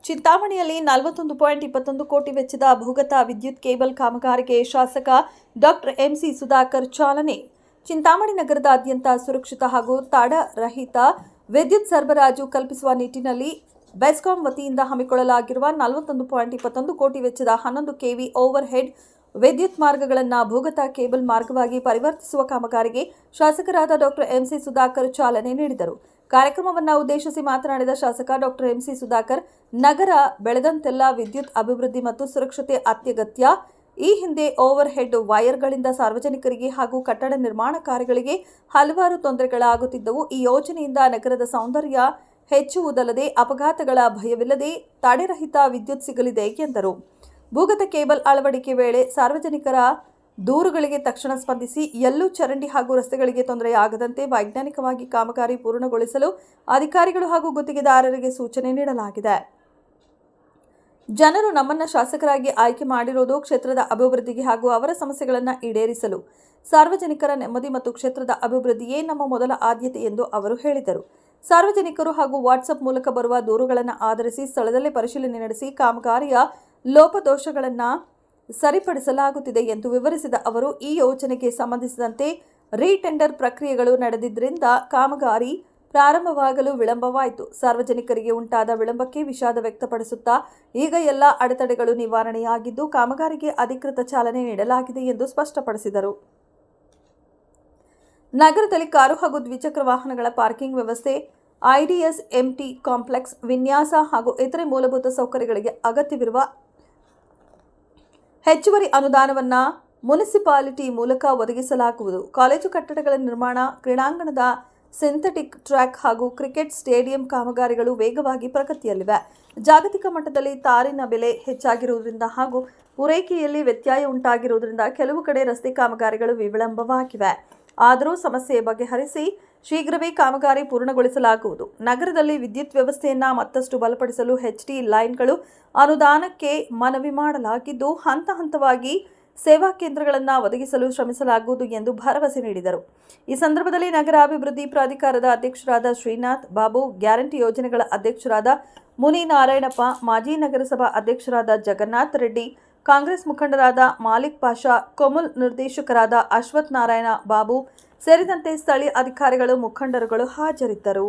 ಚಿಂತಾಮಣಿಯಲ್ಲಿ 41.21 ಕೋಟಿ ವೆಚ್ಚದ ಭೂಗತ ವಿದ್ಯುತ್ ಕೇಬಲ್ ಕಾಮಗಾರಿಗೆ ಶಾಸಕ ಡಾಕ್ಟರ್ ಎಂಸಿ ಸುಧಾಕರ್ ಚಾಲನೆ. ಚಿಂತಾಮಣಿ ನಗರದಾದ್ಯಂತ ಸುರಕ್ಷಿತ ಹಾಗೂ ತಡೆರಹಿತ ವಿದ್ಯುತ್ ಸರಬರಾಜು ಕಲ್ಪಿಸುವ ನಿಟ್ಟಿನಲ್ಲಿ ಬೆಸ್ಕಾಂ ವತಿಯಿಂದ ಹಮ್ಮಿಕೊಳ್ಳಲಾಗಿರುವ 41.21 ಕೋಟಿ ವೆಚ್ಚದ 11 ಕೆವಿ ಓವರ್ ಹೆಡ್ ವಿದ್ಯುತ್ ಮಾರ್ಗಗಳನ್ನು ಭೂಗತ ಕೇಬಲ್ ಮಾರ್ಗವಾಗಿ ಪರಿವರ್ತಿಸುವ ಕಾಮಗಾರಿಗೆ ಶಾಸಕರಾದ ಡಾಕ್ಟರ್ ಎಂಸಿ ಸುಧಾಕರ್ ಚಾಲನೆ ನೀಡಿದರು. ಕಾರ್ಯಕ್ರಮವನ್ನು ಉದ್ದೇಶಿಸಿ ಮಾತನಾಡಿದ ಶಾಸಕ ಡಾಕ್ಟರ್ ಎಂಸಿ ಸುಧಾಕರ್, ನಗರ ಬೆಳೆದಂತೆಲ್ಲ ವಿದ್ಯುತ್ ಅಭಿವೃದ್ಧಿ ಮತ್ತು ಸುರಕ್ಷತೆ ಅತ್ಯಗತ್ಯ. ಈ ಹಿಂದೆ ಓವರ್ ಹೆಡ್ ವೈರ್ಗಳಿಂದ ಸಾರ್ವಜನಿಕರಿಗೆ ಹಾಗೂ ಕಟ್ಟಡ ನಿರ್ಮಾಣ ಕಾರ್ಯಗಳಿಗೆ ಹಲವಾರು ತೊಂದರೆಗಳಾಗುತ್ತಿದ್ದವು. ಈ ಯೋಜನೆಯಿಂದ ನಗರದ ಸೌಂದರ್ಯ ಹೆಚ್ಚುವುದಲ್ಲದೆ ಅಪಘಾತಗಳ ಭಯವಿಲ್ಲದೆ ತಡೆರಹಿತ ವಿದ್ಯುತ್ ಸಿಗಲಿದೆ ಎಂದರು. ಭೂಗತ ಕೇಬಲ್ ಅಳವಡಿಕೆ ವೇಳೆ ಸಾರ್ವಜನಿಕರ ದೂರುಗಳಿಗೆ ತಕ್ಷಣ ಸ್ಪಂದಿಸಿ ಎಲ್ಲೂ ಚರಂಡಿ ಹಾಗೂ ರಸ್ತೆಗಳಿಗೆ ತೊಂದರೆಯಾಗದಂತೆ ವೈಜ್ಞಾನಿಕವಾಗಿ ಕಾಮಗಾರಿ ಪೂರ್ಣಗೊಳಿಸಲು ಅಧಿಕಾರಿಗಳು ಹಾಗೂ ಗುತ್ತಿಗೆದಾರರಿಗೆ ಸೂಚನೆ ನೀಡಲಾಗಿದೆ. ಜನರು ನಮ್ಮನ್ನ ಶಾಸಕರಾಗಿ ಆಯ್ಕೆ ಮಾಡಿರುವುದು ಕ್ಷೇತ್ರದ ಅಭಿವೃದ್ಧಿಗೆ ಹಾಗೂ ಅವರ ಸಮಸ್ಯೆಗಳನ್ನು ಈಡೇರಿಸಲು. ಸಾರ್ವಜನಿಕರ ನೆಮ್ಮದಿ ಮತ್ತು ಕ್ಷೇತ್ರದ ಅಭಿವೃದ್ಧಿಯೇ ನಮ್ಮ ಮೊದಲ ಆದ್ಯತೆ ಎಂದು ಅವರು ಹೇಳಿದರು. ಸಾರ್ವಜನಿಕರು ಹಾಗೂ ವಾಟ್ಸಪ್ ಮೂಲಕ ಬರುವ ದೂರುಗಳನ್ನು ಆಧರಿಸಿ ಸ್ಥಳದಲ್ಲೇ ಪರಿಶೀಲನೆ ನಡೆಸಿ ಕಾಮಗಾರಿಯ ಲೋಪದೋಷಗಳನ್ನು ಸರಿಪಡಿಸಲಾಗುತ್ತಿದೆ ಎಂದು ವಿವರಿಸಿದ ಅವರು, ಈ ಯೋಜನೆಗೆ ಸಂಬಂಧಿಸಿದಂತೆ ರೀಟೆಂಡರ್ ಪ್ರಕ್ರಿಯೆಗಳು ನಡೆದಿದ್ದರಿಂದ ಕಾಮಗಾರಿ ಪ್ರಾರಂಭವಾಗಲು ವಿಳಂಬವಾಯಿತು. ಸಾರ್ವಜನಿಕರಿಗೆ ಉಂಟಾದ ವಿಳಂಬಕ್ಕೆ ವಿಷಾದ ವ್ಯಕ್ತಪಡಿಸುತ್ತಾ ಈಗ ಎಲ್ಲ ಅಡೆತಡೆಗಳು ನಿವಾರಣೆಯಾಗಿದ್ದು ಕಾಮಗಾರಿಗೆ ಅಧಿಕೃತ ಚಾಲನೆ ನೀಡಲಾಗಿದೆ ಎಂದು ಸ್ಪಷ್ಟಪಡಿಸಿದರು. ನಗರದಲ್ಲಿ ಕಾರು ಹಾಗೂ ದ್ವಿಚಕ್ರ ವಾಹನಗಳ ಪಾರ್ಕಿಂಗ್ ವ್ಯವಸ್ಥೆ, ಐಡಿಎಸ್ ಎಂಟಿ ಕಾಂಪ್ಲೆಕ್ಸ್ ವಿನ್ಯಾಸ ಹಾಗೂ ಇತರೆ ಮೂಲಭೂತ ಸೌಕರ್ಯಗಳಿಗೆ ಅಗತ್ಯವಿರುವ ಹೆಚ್ಚುವರಿ ಅನುದಾನವನ್ನು ಮುನಿಸಿಪಾಲಿಟಿ ಮೂಲಕ ಒದಗಿಸಲಾಗುವುದು. ಕಾಲೇಜು ಕಟ್ಟಡಗಳ ನಿರ್ಮಾಣ, ಕ್ರೀಡಾಂಗಣದ ಸಿಂಥೆಟಿಕ್ ಟ್ರ್ಯಾಕ್ ಹಾಗೂ ಕ್ರಿಕೆಟ್ ಸ್ಟೇಡಿಯಂ ಕಾಮಗಾರಿಗಳು ವೇಗವಾಗಿ ಪ್ರಗತಿಯಲ್ಲಿವೆ. ಜಾಗತಿಕ ಮಟ್ಟದಲ್ಲಿ ತಾರಿನ ಬೆಲೆ ಹೆಚ್ಚಾಗಿರುವುದರಿಂದ ಹಾಗೂ ಪೂರೈಕೆಯಲ್ಲಿ ವ್ಯತ್ಯಯ ಉಂಟಾಗಿರುವುದರಿಂದ ಕೆಲವು ಕಡೆ ರಸ್ತೆ ಕಾಮಗಾರಿಗಳು ವಿಳಂಬವಾಗಿವೆ. ಆದರೂ ಸಮಸ್ಯೆ ಬಗೆಹರಿಸಿ ಶೀಘ್ರವೇ ಕಾಮಗಾರಿ ಪೂರ್ಣಗೊಳಿಸಲಾಗುವುದು. ನಗರದಲ್ಲಿ ವಿದ್ಯುತ್ ವ್ಯವಸ್ಥೆಯನ್ನು ಮತ್ತಷ್ಟು ಬಲಪಡಿಸಲು HT ಲೈನ್ಗಳು ಅನುದಾನಕ್ಕೆ ಮನವಿ ಮಾಡಲಾಗಿದ್ದು ಹಂತ ಹಂತವಾಗಿ ಸೇವಾ ಕೇಂದ್ರಗಳನ್ನು ಒದಗಿಸಲು ಶ್ರಮಿಸಲಾಗುವುದು ಎಂದು ಭರವಸೆ ನೀಡಿದರು. ಈ ಸಂದರ್ಭದಲ್ಲಿ ನಗರಾಭಿವೃದ್ಧಿ ಪ್ರಾಧಿಕಾರದ ಅಧ್ಯಕ್ಷರಾದ ಶ್ರೀನಾಥ್ ಬಾಬು, ಗ್ಯಾರಂಟಿ ಯೋಜನೆಗಳ ಅಧ್ಯಕ್ಷರಾದ ಮುನಿ ನಾರಾಯಣಪ್ಪ, ಮಾಜಿ ನಗರಸಭಾ ಅಧ್ಯಕ್ಷರಾದ ಜಗನ್ನಾಥ್ ರೆಡ್ಡಿ, ಕಾಂಗ್ರೆಸ್ ಮುಖಂಡರಾದ ಮಾಲಿಕ್ ಪಾಷಾ, ಕೊಮುಲ್ ನಿರ್ದೇಶಕರಾದ ಅಶ್ವಥ್ ನಾರಾಯಣ ಬಾಬು ಸೇರಿದಂತೆ ಸ್ಥಳೀಯ ಅಧಿಕಾರಿಗಳು, ಮುಖಂಡರುಗಳು ಹಾಜರಿದ್ದರು.